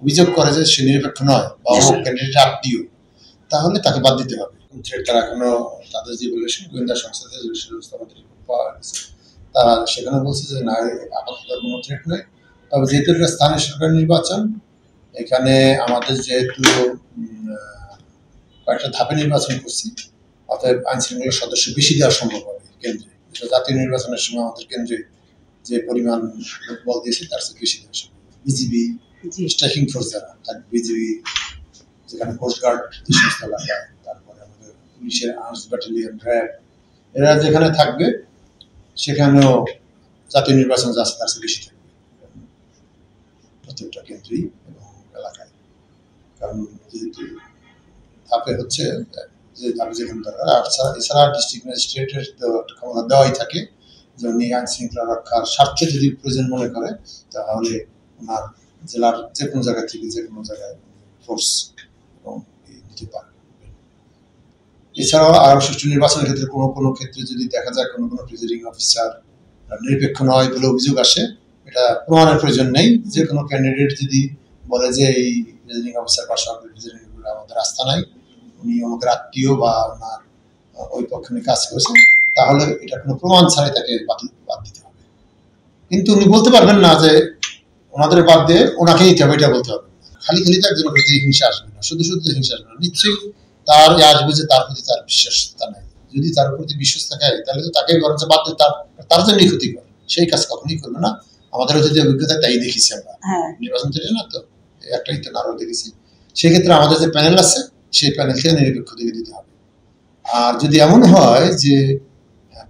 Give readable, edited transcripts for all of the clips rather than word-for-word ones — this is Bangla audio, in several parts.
অভিযোগ করে যে সে নিরপেক্ষ নয় বা অমুক ক্যান্ডিডেট আত্মীয়, তাহলে তাকে বাদ দিতে হবে। তারা এখনো তাদের যে বলেছেন গোয়েন্দা সংস্থা পাওয়া গেছে, তারা সেখানে বলছে যে না, আপাতত কোনো থ্রেট নেই। তবে যেহেতু এটা স্থানীয় সরকার নির্বাচন, এখানে আমাদের যেহেতু কয়েকটা ধাপে নির্বাচন করছি, অতএব আইন শৃঙ্খলার সদস্য বেশি দেওয়া সম্ভব হবে কেন্দ্রে। জাতীয় নির্বাচনের সময় আমাদের কেন্দ্রে যে পরিমাণ বল দিয়েছে তার চেয়ে বেশি দেওয়া সম্ভব। বিজিবি স্ট্রাইকিং ফোর্স যারা থাকবে, বিজিবি যেখানে কোস্টগার্ড যে সমস্ত এলাকায়, তারপরে আমাদের পুলিশের আর্মস ব্যাটালিয়ন, র্যাব, এরা যেখানে থাকবে সেখানেও জাতীয় নির্বাচন যা আছে তার চেয়ে বেশি থাকবে প্রত্যেকটা কেন্দ্রেই এবং এলাকায়। কারণ যেহেতু ধাপে হচ্ছে যে ধাপে যেখানে দরকার, এছাড়া ডিস্ট্রিক্ট ম্যাজিস্ট্রেটের তো একটা ক্ষমতা দেওয়াই থাকে যে উনি আইন শৃঙ্খলা রক্ষার স্বার্থে যদি প্রয়োজন মনে করে তাহলে ওনার জেলার যে কোনো জায়গা থেকে যে কোনো জায়গায় ফোর্স এবং দিতে পারে। এছাড়াও আরও সুষ্ঠু নির্বাচনের ক্ষেত্রে কোনো কোনো ক্ষেত্রে যদি দেখা যায় কোনো কোনো প্রিজাইডিং অফিসার নিরপেক্ষ নয় বলে অভিযোগ আসে, এটা প্রমাণের প্রয়োজন নেই। যে কোনো ক্যান্ডিডেট যদি বলে যে এই প্রিজাইডিং অফিসার বা সরকারি প্রিজাইডিং আমাদের আস্থা নাই, উনি আমাদের আত্মীয় বা ওনার ওই পক্ষে উনি কাজ করেছেন, তাহলে এটা কোনো প্রমাণ ছাড়াই তাকে বাদ দিতে হবে। কিন্তু উনি বলতে পারবেন না যে ওনাদের বাদ দিয়ে ওনাকে নিতে হবে, এটা বলতে হবে। খালি খালি তো একজনের প্রতি হিংসা আসবে না, শুধু শুধু হিংসা আসবে না। নিশ্চয়ই তার আসবে যে তার প্রতি তার বিশ্বাসতা নাই। যদি তার প্রতি বিশ্বাস থাকে তাহলে তো তাকে বরঞ্চ বাদ দিয়ে তার জন্যই ক্ষতিকর, সেই কাজ কখনোই করবে না। আমাদেরও যদি অভিজ্ঞতা তাই দেখেছি আমরা নির্বাচন থেকে, না তো একটাই তো আরও দেখেছি। সেক্ষেত্রে আমাদের যে প্যানেল আছে সেই প্যানেল থেকে নিরপেক্ষ দিকে দিতে হবে। আর যদি এমন হয় যে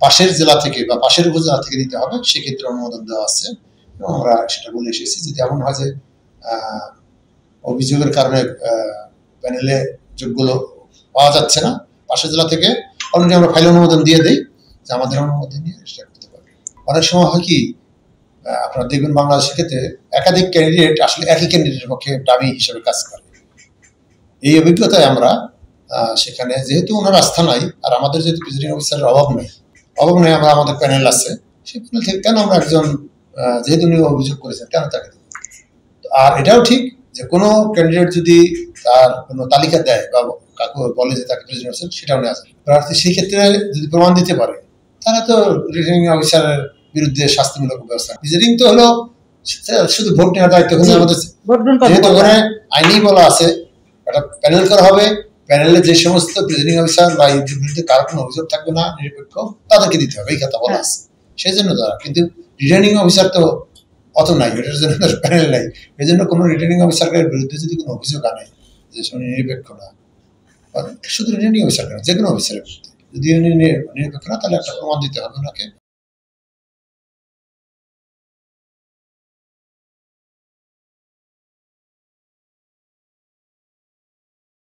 পাশের জেলা থেকে বা পাশের উপজেলা থেকে দিতে হবে, সেক্ষেত্রে অনুমোদন দেওয়া আছে এবং আমরা সেটা বলে এসেছি। যদি এমন হয় যে অভিযোগের কারণে প্যানেলে যোগ্য পাওয়া যাচ্ছে না পাশের জেলা থেকে, অলরেডি আমরা ফাইল অনুমোদন দিয়ে দিই যে আমাদের অনুমোদন নিয়ে সেটা করতে পারবে। অনেক সময় হয় কি, আপনারা দেখবেন বাংলাদেশের ক্ষেত্রে একাধিক ক্যান্ডিডেট আসলে একই ক্যান্ডিডেটের পক্ষে দাবি হিসেবে কাজ করে। এই অভিজ্ঞতায় আমরা সেখানে যেহেতু ওনার আস্থা নাই আর আমাদের যেহেতু প্রিজাইডিং অফিসারের অভাব নেই, আমরা আমাদের প্যানেল আছে, সেই প্যানেল থেকে কেন আমরা একজন যেহেতু উনি অভিযোগ করেছেন কেন তাকে দেব। আর এটাও ঠিক যে কোনো ক্যান্ডিডেট যদি তার কোনো তালিকা দেয় বা কাকু বলে যে তাকে প্রেসিডেন্ট আছেন, সেটাও নেওয়া যায়। প্রার্থী সেই ক্ষেত্রে যদি প্রমাণ দিতে পারে তাহলে তো রিটার্নিং অফিসারের বিরুদ্ধে শাস্তিমূলক ব্যবস্থা। প্রেসিডেন্ট তো হলো শুধু ভোট নেওয়ার দায়িত্ব, যেহেতু ওখানে আইনেই বলা আছে একটা প্যানেল করা হবে, প্যানেলে যে সমস্ত প্রেসিডিং অফিসার বা ইউটির বিরুদ্ধে কারো কোনো অভিযোগ থাকবে না নিরপেক্ষ, তাদেরকে দিতে হবে, এই কথা বলা আছে। সেই জন্য তারা, কিন্তু রিটার্নিং অফিসার তো অত নাই, এটার জন্য প্যানেল নাই। এই জন্য কোনো রিটার্নিং অফিসারের বিরুদ্ধে যদি কোনো অভিযোগ আনে যে নিরপেক্ষ না, শুধু রিটার্নিং অফিসার কেন, যে কোনো অফিসারের বিরুদ্ধে যদি নিরপেক্ষ না, তাহলে একটা প্রমাণ দিতে হবে ওনাকে।